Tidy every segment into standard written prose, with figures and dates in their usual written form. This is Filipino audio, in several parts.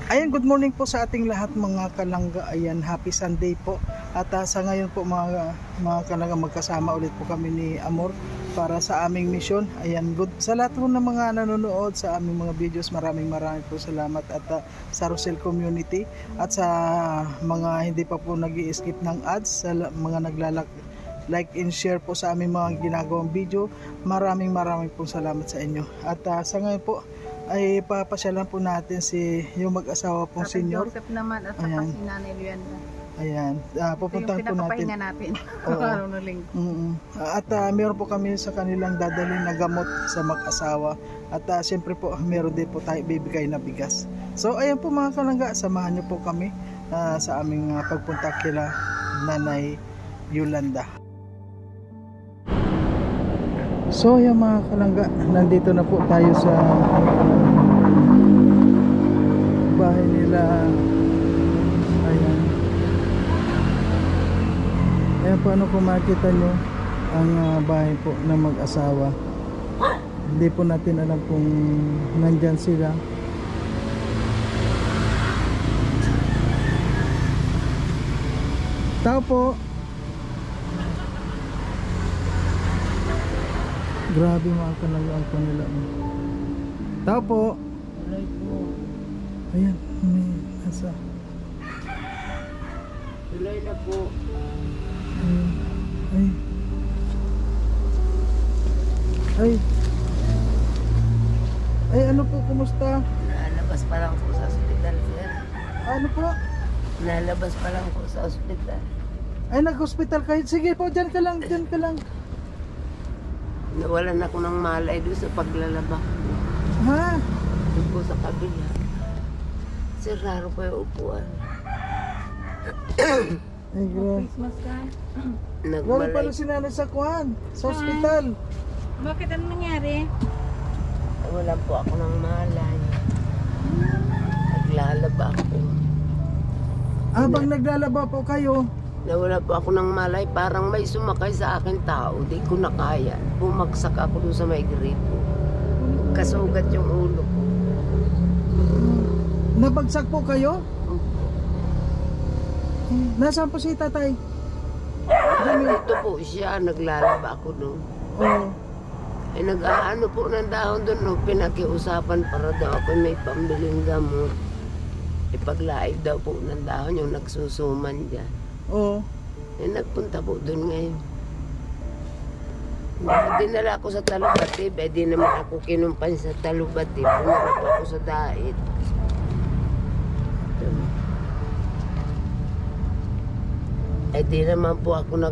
Ayan, good morning po sa ating lahat mga kalangga. Ayan, happy Sunday po. At sa ngayon po mga kalangga, magkasama ulit po kami ni Amor para sa aming mission. Ayan, good sa lahat po ng mga nanonood sa aming mga videos. Maraming po salamat at sa Rosel community at sa mga hindi pa po nag-i-skip ng ads, sa mga like and share po sa aming mga ginagawang video. Maraming po salamat sa inyo. At sa ngayon po ay papasyalan po natin yung mag-asawa pong Tatay senior. Joseph naman at saka si Nanay Luenda. Ayan, pupuntahan po natin. natin. Oo. At meron po kami sa kanilang dadalhin na gamot sa mag-asawa. At siyempre po, meron din po tayo bibigay na bigas. So ayan po mga kalangga, samahan niyo po kami sa aming pagpunta kila Nanay Yolanda. So ayan mga kalangga, nandito na po tayo sa bahay nila. Ayan. Ayan po, ano kung makita nyo ang bahay po ng mag-asawa. Hindi po natin alam kung nandyan sila. Tao po. Grabe mga kalangga ang kanila. Tao po. Ayan, may nasa. Tuloy na po. Ay, ano po, kumusta? Nalabas pa lang po sa ospital, sir. Ano po? Nalabas pa lang po sa ospital. Ay, nag-hospital kayo. Sige po, dyan ka lang. Nawalan ako ng malay doon sa paglalaba. Ha? Doon po sa kabila. Sir, raro pa yung upuan. Ay, grabe. Christmas ka? Grabe pala si nanay sa kuhan, sa hospital. Bakit ano nangyari? Wala po ako ng malay. Naglalaba ako. Habang naglalaba po kayo, Nawala po ako ng malay. Parang may sumakay sa akin tao. Di ko na kaya. Bumagsak ako doon sa may gripo. Kasugat yung ulo ko. nabagsak po kayo? Nasaan po si tatay? Ito po siya. Naglalaba ako doon. Oo. Eh nag-aano po ng dahon doon. No? Pinakiusapan para daw ako may pambiling gamot. Ipaglaig daw po ng dahon yung nagsusuman dyan. Oo. Eh nagpunta po doon ngayon. Dinala ako sa Talubati. Eh di naman ako kinumpan sa Talubati. Pumarap ako sa Dait. Eh di naman po ako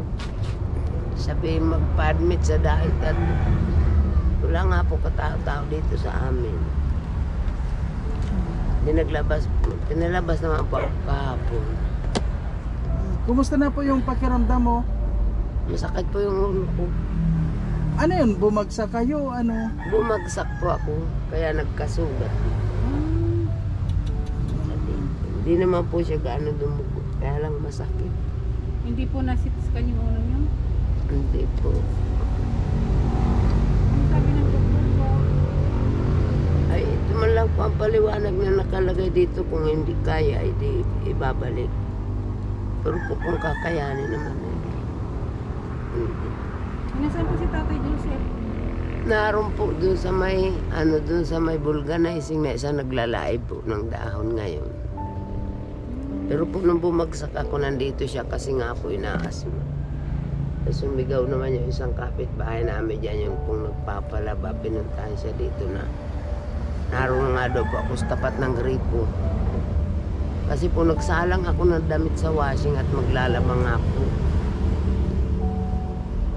sabi magpa-admit sa Dait. At wala nga po katao-tao dito sa amin. Pinalabas naman po ako kahapon. Kumusta na po yung pakiramdam mo? Masakit po yung ulo ko. Ano yun? Bumagsak kayo? Ano? Bumagsak po ako, kaya nagkasugat. Hindi naman po siya gaano dumugo, kaya lang masakit. Hindi po nasitiskan yung ulo niyo? Hindi po. Ano sabi ng doktor po? Ay, ito man lang po ang paliwanag na nakalagay dito. Kung hindi kaya, hindi ibabalik. Pero po kung kakayanin naman eh. Hindi. Nasaan po si Tatay Joseph? Naroon po doon sa may, doon sa may vulcanizing na isa naglalaib po ng dahon ngayon. Pero po nung bumagsak ako, nandito siya kasi nga po inaasma. Tapos sumigaw naman yung isang kapitbahay namin dyan, yung kung nagpapalaba, pinuntahan siya dito na naroon nga daw po ako sa tapat ng gripo. Kasi po nagsalang ako ng damit sa washing at maglalaba nga po.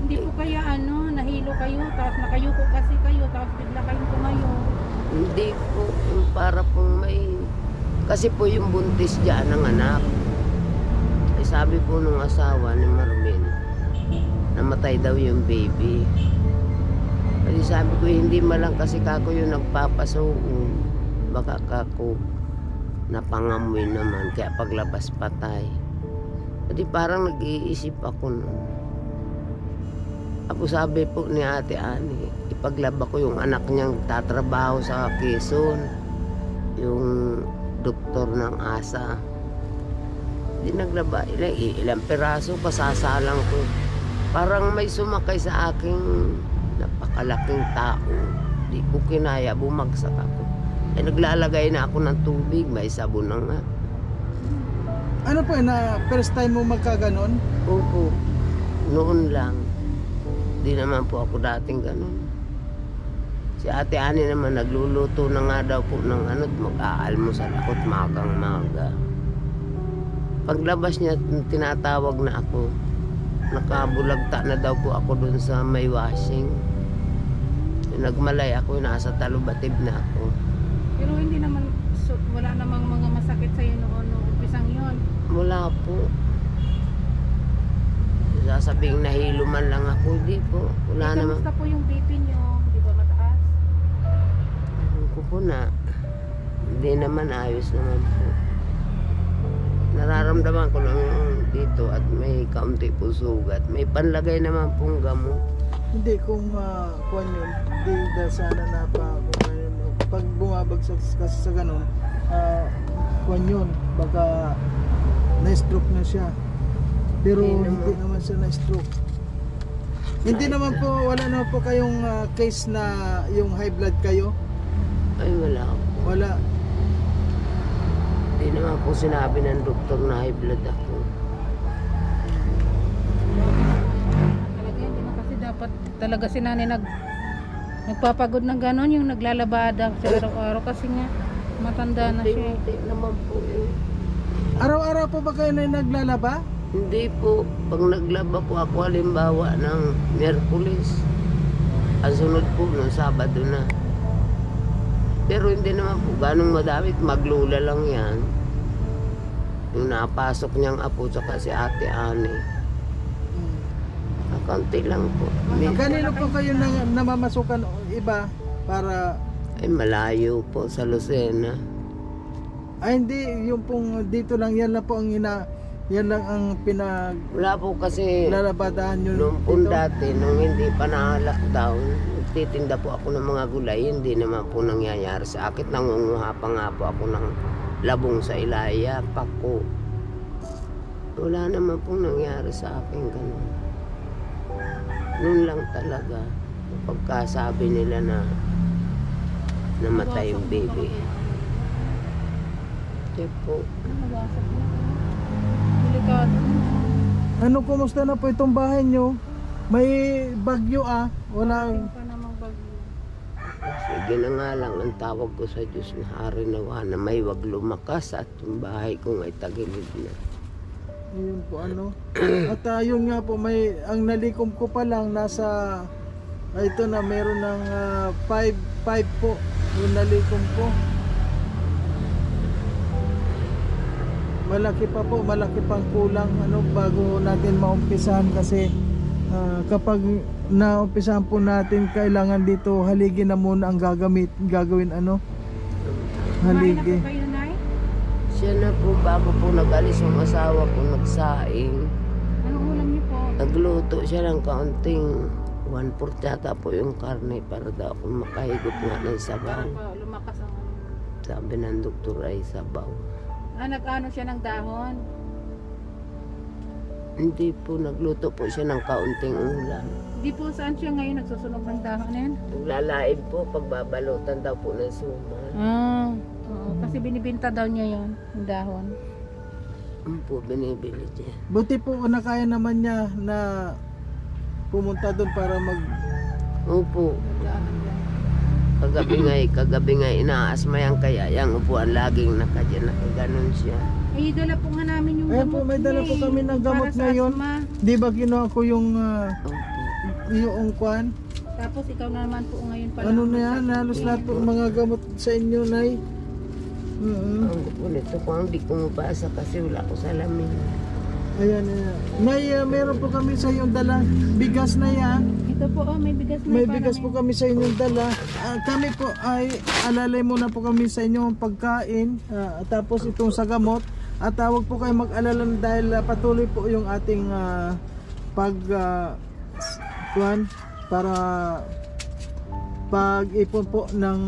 Hindi po kaya nahilo kayo, tapos nakayuko kasi kayo, tapos bigla kayong tumayo. Hindi po, yung para pong may... Kasi po yung buntis dyan ng anak. Eh, sabi po nung asawa ni Marvin, namatay daw yung baby. Kasi sabi ko, hindi malang kasi kako yung nagpapasuon. Baka kako napangamoy naman, kaya paglabas patay. Kasi parang nag-iisip ako nun. Ako sabi po ni Ate Ani, ipaglaba ko yung anak niyang tatrabaho sa Quezon. yung doktor ng asa. Di naglaba, ilang piraso pasasalang ko. Parang may sumakay sa aking napakalaking tao. Di ko kinaya, bumagsak ako. Naglalagay na ako ng tubig, may sabon na nga. Ano po na first time mo magkaganon? Opo, noon lang. Di naman po ako dating ganun. Si Ate Ani naman nagluluto na nga daw po ng mag-aalmusal ako't magang maga. Paglabas niya, tinatawag na ako. Nakabulagta na daw po ako dun sa may washing. Nagmalay ako, nasa talubatib na ako. Pero hindi naman, wala namang mga masakit sa'yo noon, no umpisang yun. Wala po. Sasabing nahilo man lang ako, di po. Wala naman. Kamusta po yung BP nyo? Di ba mataas? Ewan ko po na. Hindi naman, ayos naman po. Nararamdaman ko lang dito at may kaunti po sugat. May panlagay naman pong gamot. Hindi, kung kuwan yun, hindi dahil sana na pag bumabagsak kasi sa ganun, kuwan yun, baka na-stroke na siya. Pero hindi naman siya na-stroke. Hindi naman po, wala naman po kayong case na yung high blood kayo? Ay, wala po. Wala. Hindi naman po sinabi ng doktor na high blood ako. Talaga hindi na kasi dapat talaga si nanay nagpapagod ng ganon, yung naglalabada sa araw-araw kasi nga matanda na siya. Hindi naman po eh. Araw-araw po ba kayo na naglalaba? Hindi po. Pag naglaba po ako halimbawa ng Miyerkules, ang sunod po ng Sabado na. Pero hindi naman po ganong madami, maglula lang yan. Yung napasok niyang apo tsaka si Ate Ani. Kaunti lang po. Kanino po kayo namamasukan iba para... Ay malayo po sa Lucena. Ay hindi, yung pong dito lang, yan lang po ang yan lang ang Wala po kasi pinaglalabadahan nyo noong po dito. dati, nung hindi pa na-lockdown, nagtitinda po ako ng mga gulay, hindi naman po nangyayari sa akin. Nangunguha pa nga po ako ng labong sa Ilaya, pako. Wala naman pong nangyari sa akin ganun. Noon lang talaga, pagkasabi nila na namatay yung baby. Kaya po, Nabasag na. Delikado. Ano, kumusta na po itong bahay nyo? May bagyo wala. Yung pa namang bagyo. sige na nga lang ang tawag ko sa Diyos na hari nawa na may wag lumakas at yung bahay ko ay tagilid na. Ayun po At yun nga po, ang nalikom ko pa lang nasa ito na meron ng 5 po yung nalikom ko. Malaki pa po, malaki pang kulang bago natin maumpisahan kasi kapag naumpisahan po natin, kailangan dito haligi na muna ang gagawin haligi. Kumain na po kayo, Nay? Siya na po bago po nag-alis yung asawa ko nagsaing. Anong ulam niyo po? Nagluto siya ng kaunting 1/4 yata po yung karne para daw ako makahigop nga ng sabaw. Para pa lumakas ang Sabi ng doktor ay sabaw. nag-ano siya ng dahon? Hindi po, nagluto po siya ng kaunting ulam. Di po, saan siya ngayon nagsusunog ng dahon yan? Naglalaib po, pagbabalutan daw po ng suman. Oo, kasi binibinta daw niya yon yung dahon. Ano po binibili niya? Buti po nakaya naman niya na pumunta doon para Opo, Dahon yan. kagabi nga inaasmayan kaya yung upuan laging nakaganon siya. Ay, dala po nga namin yung Ayan gamot po, may dala niya po kami ng gamot para sa ngayon. asma. Di ba kinuha ko yung Opo. yung kwan? Tapos ikaw na naman po ngayon pala. Ano na yan? Halos lahat po mga gamot sa inyo, Nay. Ang ulit ko ang di ko mabasa kasi wala ko salamin. Ayan. Nay, meron po kami sa inyong dala. Bigas na yan. Ito po, may bigas na May para bigas po kami sa inyong dala. Kami po ay alalay muna po kami sa inyong pagkain. Tapos itong sa gamot. At huwag po kayo mag-alala dahil patuloy po yung ating kwan para pag-ipon po ng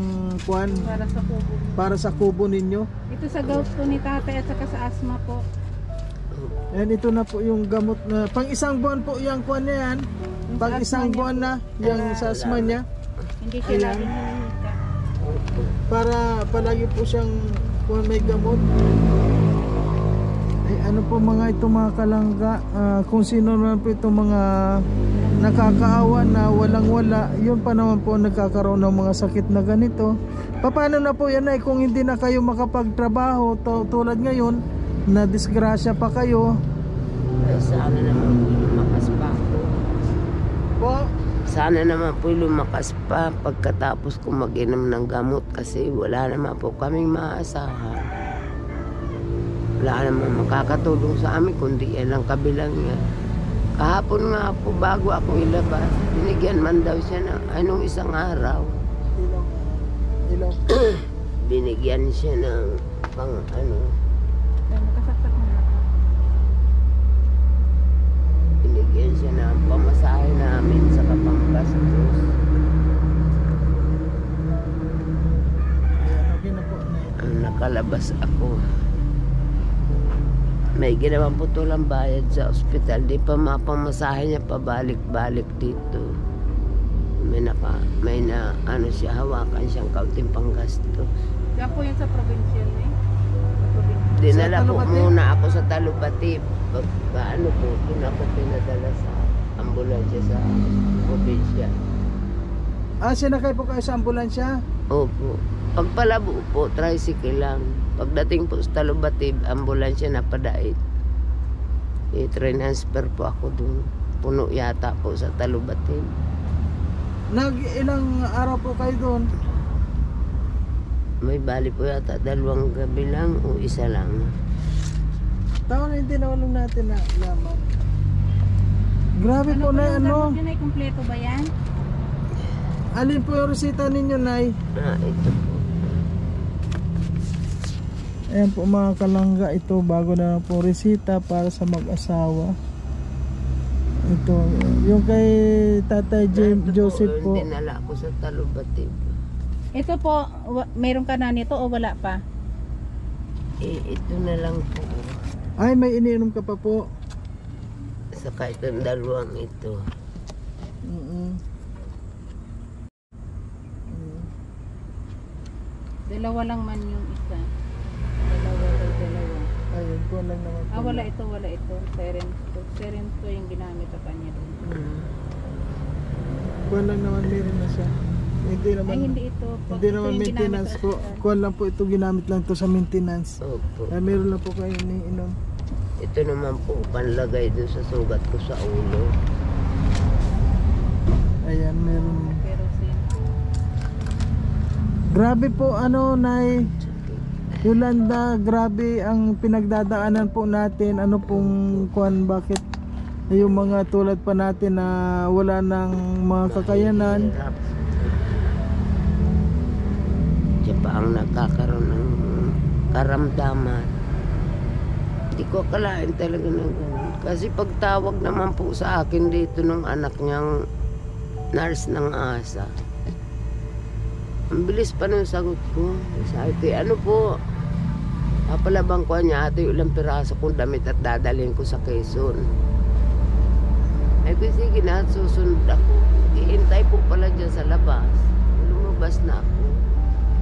kwan Para sa kubo. para sa kubo ninyo. Ito sa gout po ni tatay at saka sa asthma po. And ito na po yung gamot na pang isang buwan po yung kwan na yan. Yung Pag sa isang asthma buwan na yung sa asma niya Hindi siya Ayan. laging hinihika. Opo. para palagi po siyang kung may gamot. Ay ano po mga ito mga kalangga, kung sino naman po itong mga nakakaawa na walang wala, yun pa naman po nagkakaroon ng mga sakit na ganito. Paano na po yan ay kung hindi na kayo makapagtrabaho tulad ngayon na disgrasya pa kayo Ay, sana naman po lumakas pa ako. po? Sana naman po lumakas pa pagkatapos ko mag-inom ng gamot kasi wala naman po kaming maasahan. Wala naman makakatulong sa amin kundi yan ang kabilang niya. Kahapon nga po bago ako ilabas, binigyan man daw siya ng anong isang araw. Ilaw. Binigyan siya ng pang ano, Ayan, nakasaksak mo na. binigyan siya ng pamasahe namin sa kapanggastos. Ayan, okay na po na yun. Nakalabas ako. May ginawang putulang bayad sa ospital. Di pa mapamasahe niya pabalik-balik dito. May na ano siya, hawakan siyang kaunting panggastos. Yan po yung sa provincial eh. Sa provincial. Dinala Sa po Talupati? muna ako sa Talupati. Paano po, doon ako pinadala sa ambulansya sa probinsya. Sinakay po kayo sa ambulansya? Opo. Pagpalabo po, tricycle lang. Pagdating po sa Talupati, ambulansya na padait. I-transfer po ako doon. Puno yata po sa Talupati. Ilang araw po kayo doon? May bali po yata 2 gabi lang o isa lang. Taon na hindi nawalong natin na laman. Grabe po Ano na po yung ano. gamot yun ay kumpleto ba yan? Alin po yung resita ninyo, Nay? Ito po. Ayan po mga kalangga, ito bago na lang po resita para sa mag-asawa. Ito, yung kay Tatay Ito Joseph po. Dinala ko sa Talupati. Ito po, mayroon ka na nito o wala pa? Ito na lang po. Ay, may iniinom ka pa po. Saka itong 2 ito. Mm-mm. Dalawa lang man yung isa. Dalawa. Ayun po lang naman po. Wala ito. Serensto yung ginamit sa kanya doon. Kuwan lang naman meron na siya. Hindi naman, Ay, hindi ito. hindi Ito naman yung maintenance ginamit sa po. ospital. Kuwan lang po ito, ginamit lang to sa maintenance. Opo. Ay, meron lang po kayo iniinom. Ito naman po, panlagay doon sa sugat ko sa ulo. Ayan, meron. Pero Grabe po ano, Nay Yolanda, grabe ang pinagdadaanan po natin. Ano pong kuan, bakit yung mga tulad pa natin na wala ng mga kakayanan. Hirap. Siya pa ang nagkakaroon ng karamdaman. Hindi ko akalain talaga na ganun. Kasi pagtawag naman po sa akin dito nung anak niyang nurse ng ASA, ang bilis pa nung sagot ko. Sabi ko, ano po, papalabang ko niya ate yung ilang piraso kong damit at dadalhin ko sa Quezon. Ay ko, sige na, susunod ako. Ihintay po pala dyan sa labas. Lumabas na ako.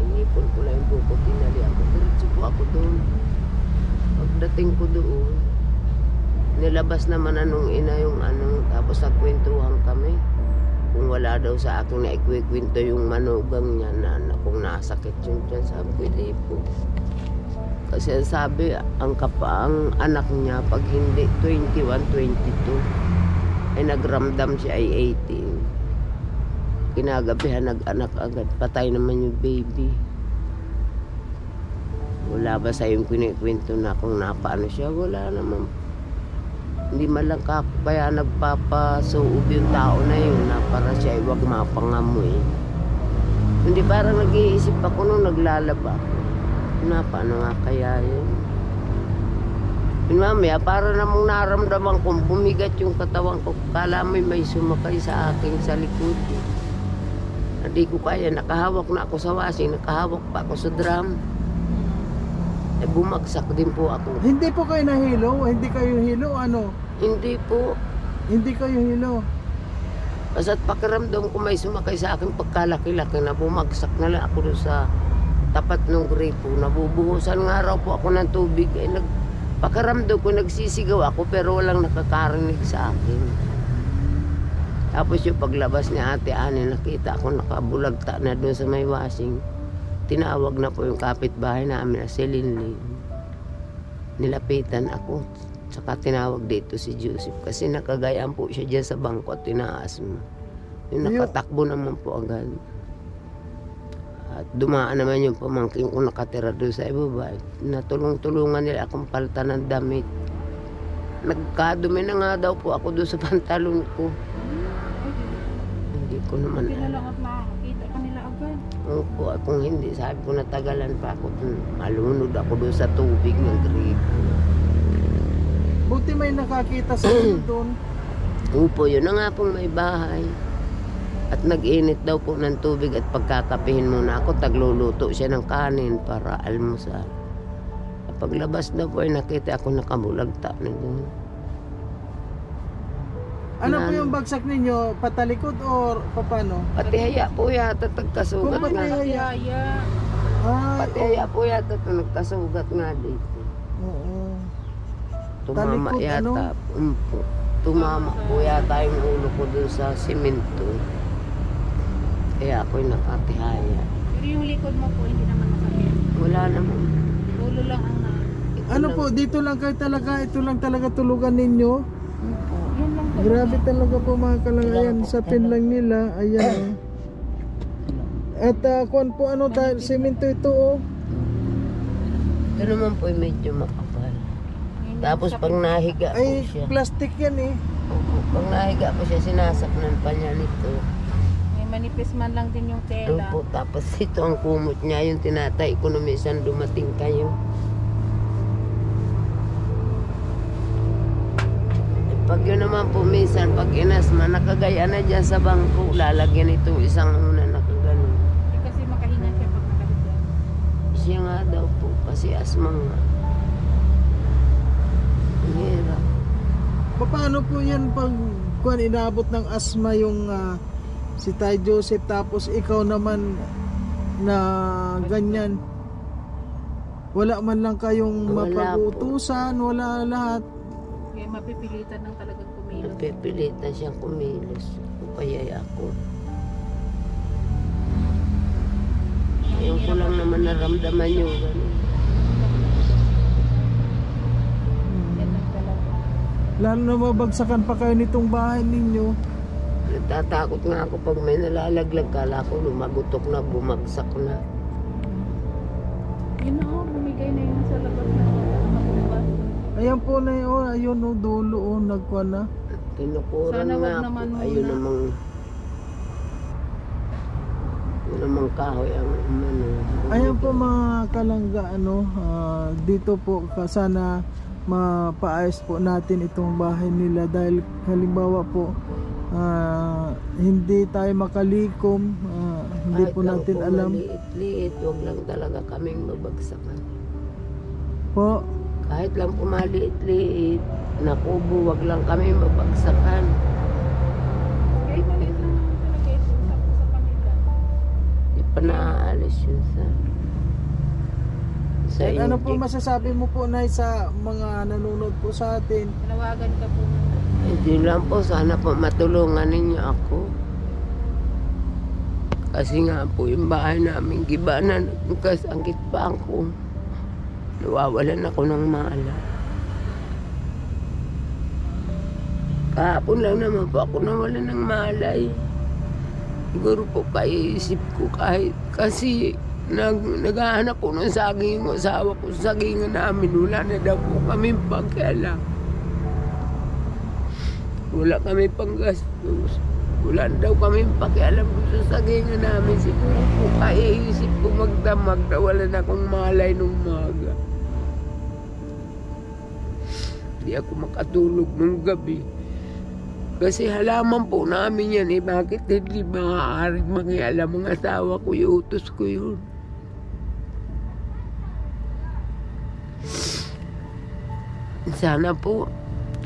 Inipon ko lang yung buko, tinali ako. Diretso po ako doon. Pagdating ko doon, nilabas naman anong ina yung ano, tapos nagkwentuhan kami. Kung wala daw sa akin na ikwikwento yung manugang niya na kung nasakit yun dyan, sabi ko, hindi po. Kasi sabi, ang anak niya, pag hindi 21, 22, ay nagramdam siya ay 18. Kinagabihan nag-anak agad, patay naman yung baby. Wala ba sa yung kinikwento na kung napaano siya? Wala naman. Hindi man lang kaya nagpapasuob yung tao na yun na para siya ay huwag mapangamoy. Hindi, parang nag-iisip ako nung naglalaba ako. Na paano nga kaya yun? Yun mamaya, para namang naramdaman kong bumigat yung katawan ko. Kala may sumakay sa akin sa likod. Hindi ko kaya, nakahawak na ako sa washing, nakahawak pa ako sa drum. Eh, bumagsak din po ako. Hindi po kayo nahilo? Hindi kayo hilo? Ano? Hindi po. Hindi kayo hilo? Basta't pakiramdam ko may sumakay sa akin pagkalaki-laki na bumagsak na lang ako doon sa tapat ng gripo. Nabubuhusan nga raw po ako ng tubig. Eh, pakiramdam ko nagsisigaw ako pero walang nakakarinig sa akin. Tapos yung paglabas ni Ate Ani, nakita ako nakabulagta na doon sa may washing. Tinawag na po yung kapitbahay namin na si Linlin. Nilapitan ako. Saka tinawag dito si Joseph kasi nakagayaan po siya dyan sa bangko at tinaas mo. Yung nakatakbo naman po agad. At dumaan naman yung pamangkin ko nakatira doon sa ibaba. Natulong-tulungan nila akong palitan ng damit. Nagkadumi na nga daw po ako doon sa pantalon ko. Hindi ko naman Pinalangat na kita kanila agad. Opo, at kung hindi, sabi ko natagalan pa ako dun. Malunod ako doon sa tubig ng gripo. Buti may nakakita sa inyo doon. Opo, yun na nga pong may bahay. At nag-init daw po ng tubig at pagkakapihin muna ako, tagluluto siya ng kanin para almusal. At paglabas daw po ay nakita ako nakabulagta na doon. Ano po yung bagsak ninyo? Patalikod or paano? Pati haya po yata tagkasugat Kung pati nga. haya. Kaya, Pati haya po yata nagkasugat nga dito. Oo. Tumama Talikod, yata. Tumama po yata yung ulo ko dun sa simento. Kaya ako'y nakatihaya. pero yung likod mo po hindi naman masakit. Wala naman. Ulo lang ang na. Ito Ano lang. po, dito lang kayo talaga, ito lang talaga tulugan ninyo. Yun lang po. Grabe talaga po mga kalangayan, sa pinlang nila, ayan. At kung po ano, semento ito oh. Ito naman po medyo makapal. Yun Tapos yung pag sakit. nahiga po Ay, siya. plastic yan eh. Opo, pag nahiga po siya, sinasaknan pa niya nito. May manipis man lang din yung tela. Opo, tapos ito ang kumot niya, yung tinatay ko na minsan dumating kayo. Pag yun naman po minsan, pag inasma, nakagaya na dyan sa bangko, lalagyan ito isang una nakagano. Eh, kasi makahinga siya pag nakahiga. Siya nga daw po, kasi asma nga. Ang hirap. Paano po yan pag kung inaabot ng asma yung si Tay Joseph tapos ikaw naman na ganyan? Wala man lang kayong Wala mapag-uutusan, wala lahat. Kaya mapipilitan ng talagang kumilos. Napipilitan siyang kumilos. Upayay ako. Ayaw ko lang naman naramdaman yung gano'n. Yan lang talaga. Lalo na mabagsakan pa kayo nitong bahay ninyo. Natatakot nga ako pag may nalalaglag, kala ko lumagutok na, bumagsak na. Yun na bumigay na yung sa labas na mabubukas. Ayan po na yun, ayun o, dulo o, nagkuha na. Tinukuran Sana nga wag po. naman Ayun muna. namang... Yun namang kahoy ang umano. Ayan po mga kalangga, dito po, sana mapaayos po natin itong bahay nila dahil halimbawa po, hindi tayo makalikom, hindi Kahit po lang natin alam. Maliit-liit, huwag lang talaga kaming mabagsakan. Po, Kahit lang po maliit-liit, nakubo, wag lang kami mabagsakan. Kahit maliit lang naman talaga ito sa kanila. Di pa naaalis yun sa at ano po inject. masasabi mo po na sa mga nanonood po sa atin? Tanawagan ka po. Hindi lang po, sana po matulungan ninyo ako. Kasi nga po yung bahay namin, giba na nagkasangkit pa ako. Nawawalan ako ng mala. Kahapon lang naman po ako nawalan ng malay. Siguro po kaiisip ko kahit kasi naghahanap po ng saging yung asawa ko. Sagingan namin, wala na daw po kami pagkialam. Wala kami panggastos. Wala na daw kami pakialam sa sagingan namin. Siguro po kaiisip ko magdamag na wala na akong malay nung umaga. Hindi ako makatulog nung gabi. Kasi halaman po namin yan eh. Bakit hindi maaaring mangialam ang asawa ko? Iutos ko yun. Sana po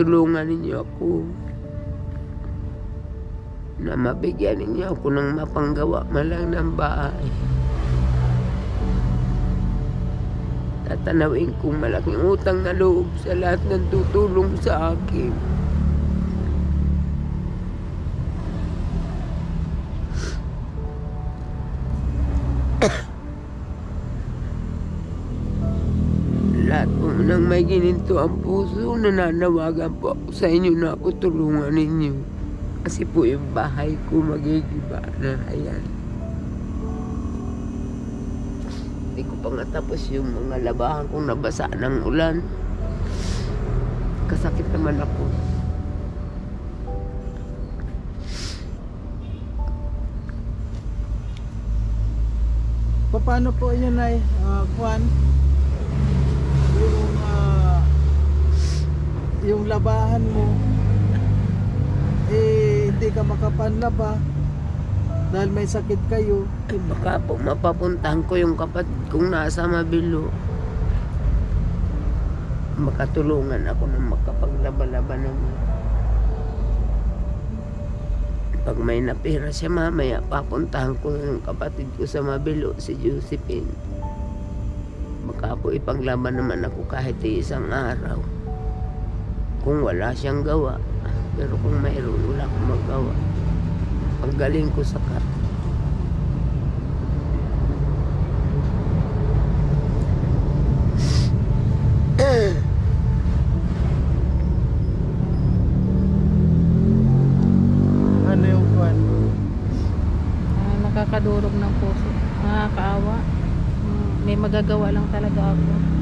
tulungan ninyo ako na mabigyan ninyo ako ng mapanggawa man lang ng bahay. Tatanawin kong malaking utang na loob sa lahat ng tutulong sa akin. Lahat po ng may gininto ang puso, nananawagan po ako sa inyo na ako tulungan ninyo. Kasi po yung bahay ko magigiba na, ayan. Hindi ko pa nga tapos yung mga labahan kong nabasa ng ulan. Kasakit naman ako. Paano po yun ay Juan? Yung labahan mo hindi ka makapanlaba dahil may sakit kayo. Baka po mapapuntahan ko yung kapatid kong nasa Mabilo. Makatulungan ako ng makapaglaba-laba naman. Pag may napira siya mamaya, papuntahan ko yung kapatid ko sa Mabilo, si Josephine. Baka po ipaglaban naman ako kahit isang araw. Kung wala siyang gawa. Pero kung mayroon, wala akong magawa. Paggaling ko sa Ano yung Juan? Nakakadurog ng puso. Nakakaawa. May magagawa lang talaga ako.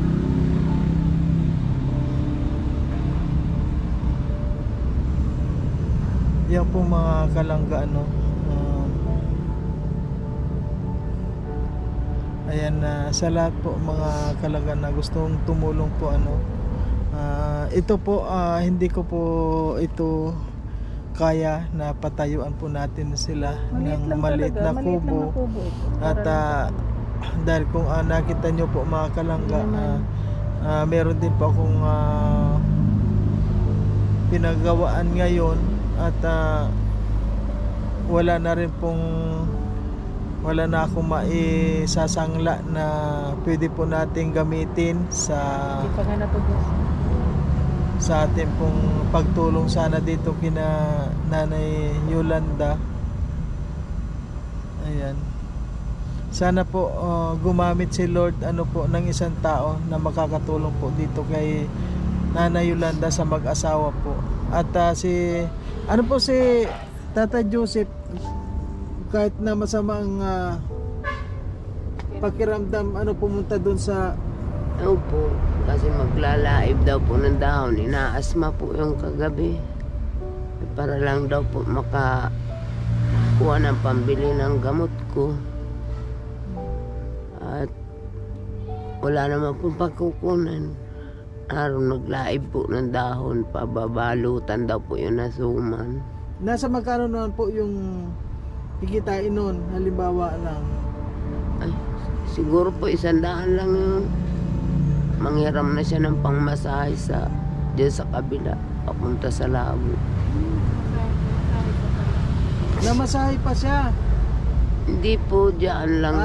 Yan po mga kalangga ayan sa lahat po mga kalangga na gustong tumulong po ito po hindi ko po ito kaya na patayuan po natin sila ng maliit na kubo at dahil kung nakita nyo po mga kalangga meron din po akong pinagawaan ngayon at wala na akong maisasangla na pwede po nating gamitin sa ating pong pagtulong sana dito kina Nanay Yolanda. Ayan, sana po gumamit si Lord ng isang tao na makakatulong po dito kay Nanay Yolanda sa mag-asawa po. At si Tata Joseph, kahit na masama ang pakiramdam, pumunta doon sa Opo, kasi maglalaib daw po ng dahon. Inaasma po yung kagabi. Para lang daw po makakuha ng pambili ng gamot ko. At wala naman po pagkukunan. Araw naglaib po ng dahon, pababalutan daw po yung nasuman. Nasa magkano naman po yung kikitain nun, halimbawa lang? Ay, siguro po 100 lang yung manghiram na siya ng pangmasahe dyan sa kabila, papunta sa Labo. Namasahe pa siya? Hindi po, dyan lang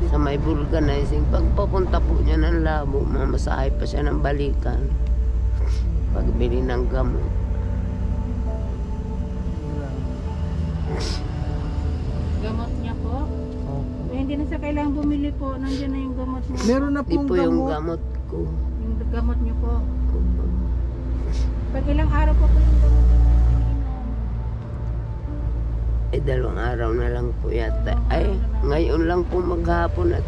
sa may vulcanizing. Pagpapunta po niya ng Labo, mamasahe pa siya ng balikan. Pagbili ng gamot. Gamot niya po? Hindi na siya kailangang bumili po. Nandiyan na yung gamot niya. Meron na Hindi pong po yung gamot. gamot ko. Yung gamot niyo po. Pag ilang araw po yung gamot niyo ininom? 2 araw na lang po yata. Ay, ngayon lang po maghapon at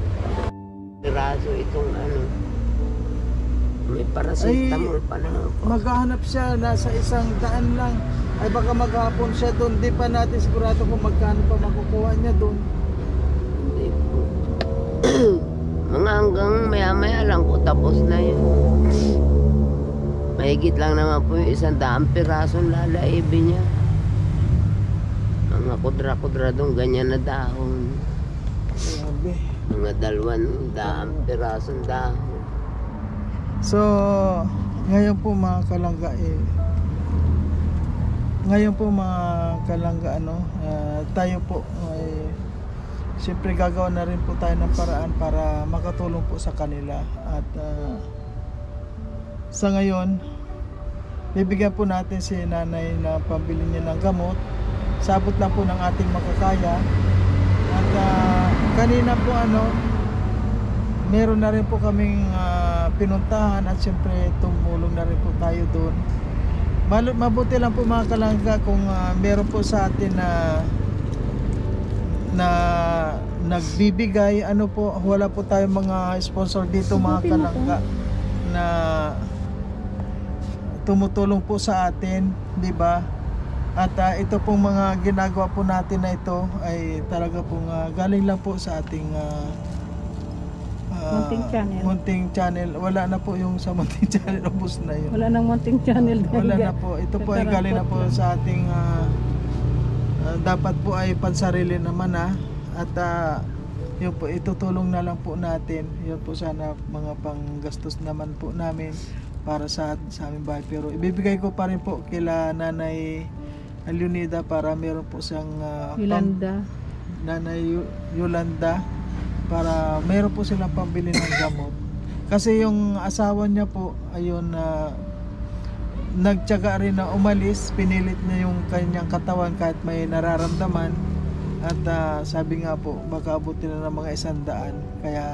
piraso itong may paracetamol pa na ako. Maghahanap siya, nasa 100 lang. Ay baka maghapon siya doon. Di pa natin sigurado kung magkano pa makukuha niya doon. Hindi po. Mga hanggang maya-maya lang po tapos na yun. Mahigit lang naman po yung 100 pirasong lalaibin niya. Mga kudra-kudra doon, ganyan na dahon. Grabe. Mga 200 pirasong dahon. So, ngayon po mga kalangga tayo po siyempre gagawa na rin po tayo ng paraan para makatulong po sa kanila. At sa ngayon, bibigyan po natin si nanay na pambili niya ng gamot. Sabot lang po ng ating makakaya. At kanina po meron na rin po kaming pinuntahan at siyempre tumulong na rin po tayo doon. Mabuti lang po mga kalangga kung meron po sa atin na nagbibigay, wala po tayong mga sponsor dito mga kalangga na tumutulong po sa atin, di ba? At ito pong mga ginagawa po natin na ito ay talaga pong galing lang po sa ating Munting Channel. Wala na po yung sa Munting Channel, ubos na yun. Wala nang Munting Channel. Wala na po. Ito po ay galing na po sa ating dapat po ay pansarili naman at yun po, itutulong na lang po natin. Yun po sana mga panggastos naman po namin para sa aming bahay. Pero ibibigay ko pa rin po kila Nanay Leonida para meron po siyang Nanay Yolanda para meron po silang pambili ng gamot. Kasi yung asawa niya po ayun nagtiyaga rin na umalis, pinilit niya yung kanyang katawan kahit may nararamdaman. At sabi nga po baka abutin na ng mga 100. Kaya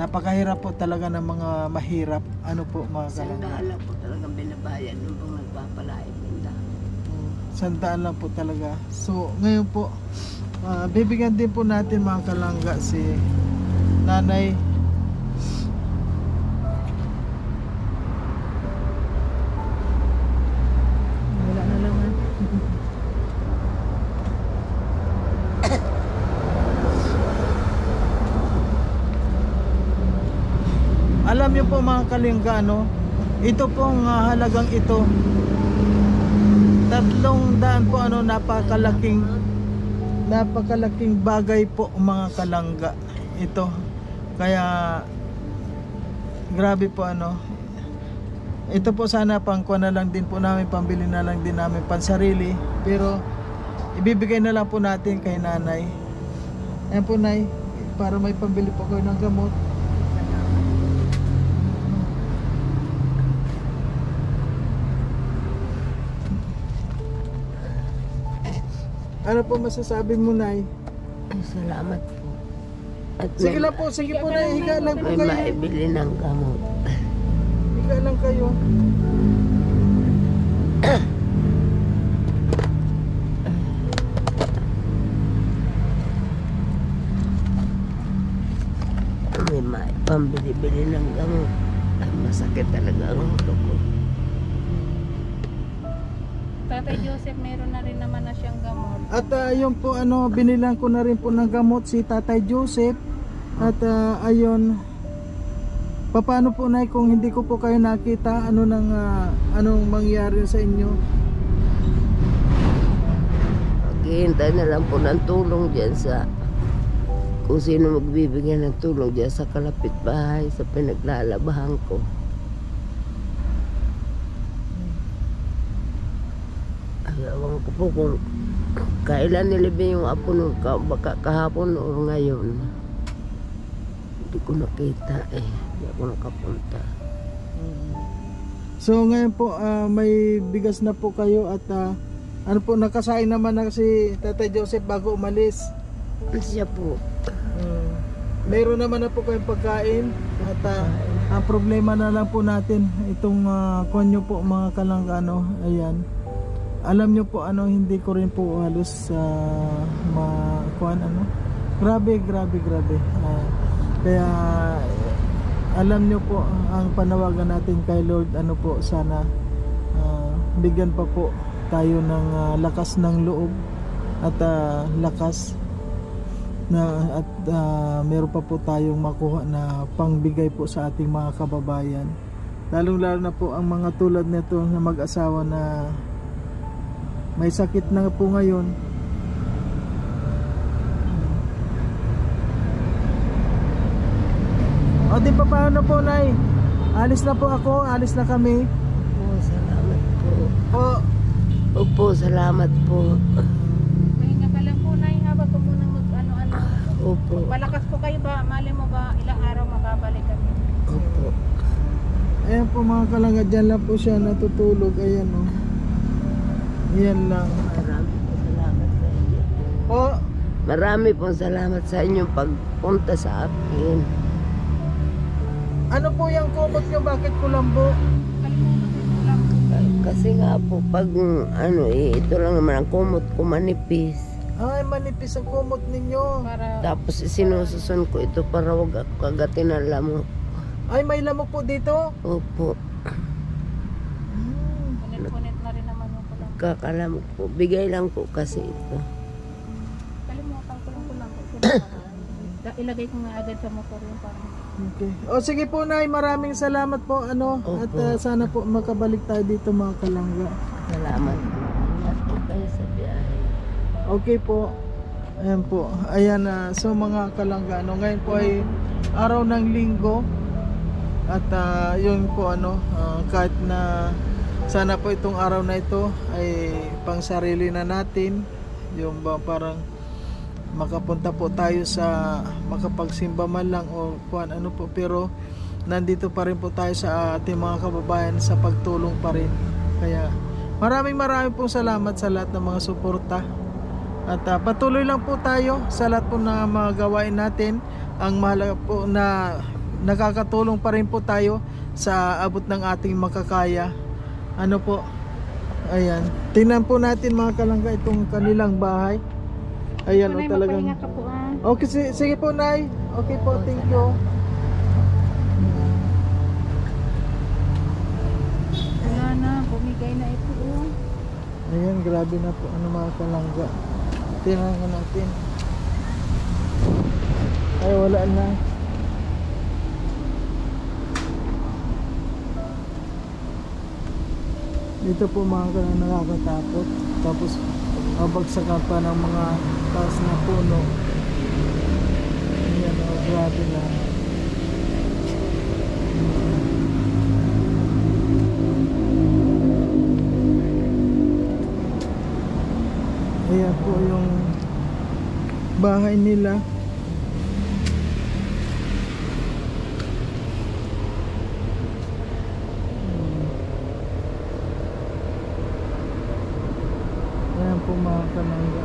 napakahirap po talaga ng mga mahirap. Po mga kalangga? 100 lang po talagang binabayan nung pong nagpapalain nila. 100 lang po talaga. So ngayon po bibigyan din po natin mga kalangga si Nanay. Wala na lang Alam niyo po mga kalingga, ito pong halagang ito 300 po napakalaking bagay po mga kalangga ito. Kaya grabe po ito po sana pangkuha na lang din po namin, pambili na lang din namin pansarili, pero ibibigay na lang po natin kay nanay. Ayan po nay, para may pambili po kayo ng gamot. Ano po masasabi mo, Nay? Salamat po. At Sige po, Nay. Higa lang po may kayo. maibili ng gamot. Higa lang kayo. May pambili-bili ng gamot. Masakit talaga ang ulo ko. Tatay Joseph, meron na rin naman na siyang gamot. At yun po, binilang ko na rin po ng gamot si Tatay Joseph. At ayun, paano po, Nay, kung hindi ko po kayo nakita, anong mangyari sa inyo? Maghihintay na lang po ng tulong dyan sa kung sino magbibigyan ng tulong dyan sa kalapit bahay, sa pinaglalabahan ko. Ewan ko po kung kailan nilibing yung apo nung baka kahapon o ngayon. Hindi ko nakita hindi ako nakapunta. So ngayon po may bigas na po kayo at nakasain naman na si Tatay Joseph bago umalis. Siya po. Mayroon naman na po kayong pagkain at ang problema na lang po natin itong konyo po mga kalangga, ayan. Alam nyo po hindi ko rin po halos grabe. Kaya alam nyo po ang panawagan natin kay Lord, sana bigyan pa po tayo ng lakas ng loob at lakas na at meron pa po tayong makuha na pangbigay po sa ating mga kababayan, lalong-lalo na po ang mga tulad nito na mag-asawa na may sakit na po ngayon. O di pa paano po, Nay? Alis na po ako, alis na kami. Opo, salamat po. Po, Opo, salamat po. Pahinga ka lang po, Nay. Habang ko munang mag-ano-ano. Opo. Palakas po kayo ba? Mali mo ba ilang araw makabalik kami? Opo. ayan po mga kalangga, dyan lang po siya natutulog. Ayan o. Ayan lang. Marami po salamat sa inyo. Po, Marami po salamat sa inyong pagpunta sa akin. ano po yung kumot nyo? Bakit kulambo? Kalimutan ko lang. Kasi nga po, pag ito lang naman ang kumot ko manipis. Ay, manipis ang kumot ninyo. Para Tapos sinususun ko ito para wag ako kagatin ng lamok. Ay, may lamok po dito. Opo, punit-punit na rin naman yung kulang. kakalamok po. Bigay lang po kasi ito. Kalimutan ko lang. Ilagay ko nga agad sa motor yung parang. Okay. O sige po, Nay, maraming salamat po. Opo. At sana po makabalik tayo dito mga kalangga. Salamat po. Ingat po kayo sa biyahe. Okay po. Ayan po. Ayan na. So mga kalangga, ngayon po ay araw ng linggo. At yun po kahit na sana po itong araw na ito ay pang sarili na natin. Yung ba parang makapunta po tayo sa makapagsimba man lang o kuan ano po, pero nandito pa rin po tayo sa ating mga kababayan sa pagtulong pa rin. Kaya maraming pong salamat sa lahat ng mga suporta. At patuloy lang po tayo sa lahat po na mga gawain natin. Ang mahalaga po na nakakatulong pa rin po tayo sa abot ng ating makakaya. Ano po? Ayan. Tingnan po natin mga kalangga itong kanilang bahay. Ayan o Nay, talagang. magpahinga ka po ah. Okay, sige po, Nay. Okay po, thank you. Wala na, bumigay na ito oh. Ayan, grabe na po mga kalangga. Tingnan natin. Ay, wala na. Dito po mga kalangga, nakakatakot. Tapos mabagsakan pa ng mga taas na puno. Ayan o, grabe na. Ayan po yung bahay nila. Ayan po mga kalangga.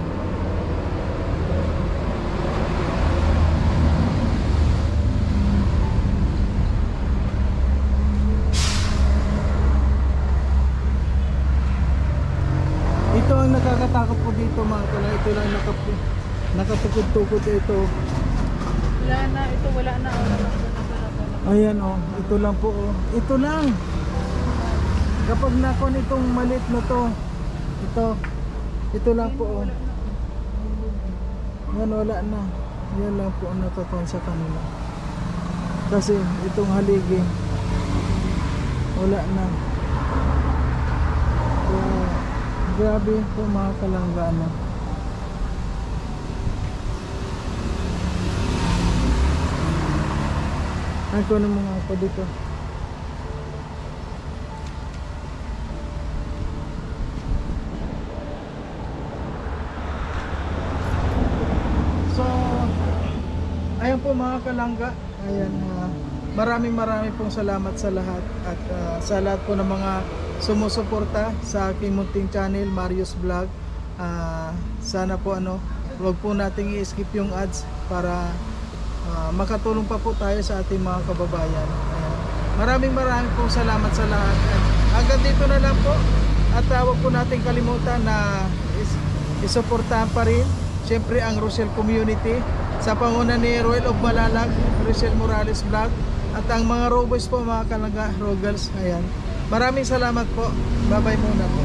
Ito ang nakakatakot po dito mga kalangga. Ito lang nakatukod-tukod ito. Wala na, ito wala na. Ayan o, ito lang po o. Ito lang. Kapag nakon itong maliit na to, ito lang po o. Yan, wala na. Yan lang po ang nakakon sa kanila. Kasi itong haligi, wala na. So, grabe po mga kalangga na. Ako na mga ako dito. So, ayan po mga kalangga. Ayan, maraming pong salamat sa lahat. At sa lahat po ng mga sumusuporta sa aking munting channel, Marius Vlog. Sana po wag po nating i-skip yung ads para makatulong pa po tayo sa ating mga kababayan. Maraming pong salamat sa lahat. Hanggang dito na lang po. At huwag po natin kalimutan na isuportahan pa rin siyempre ang Rochelle Community sa panguna ni Roel of Malalag, Rochelle Morales Vlog, at ang mga Roboys po mga kalangga, Rogals. Ayan. Maraming salamat po. Bye bye muna po.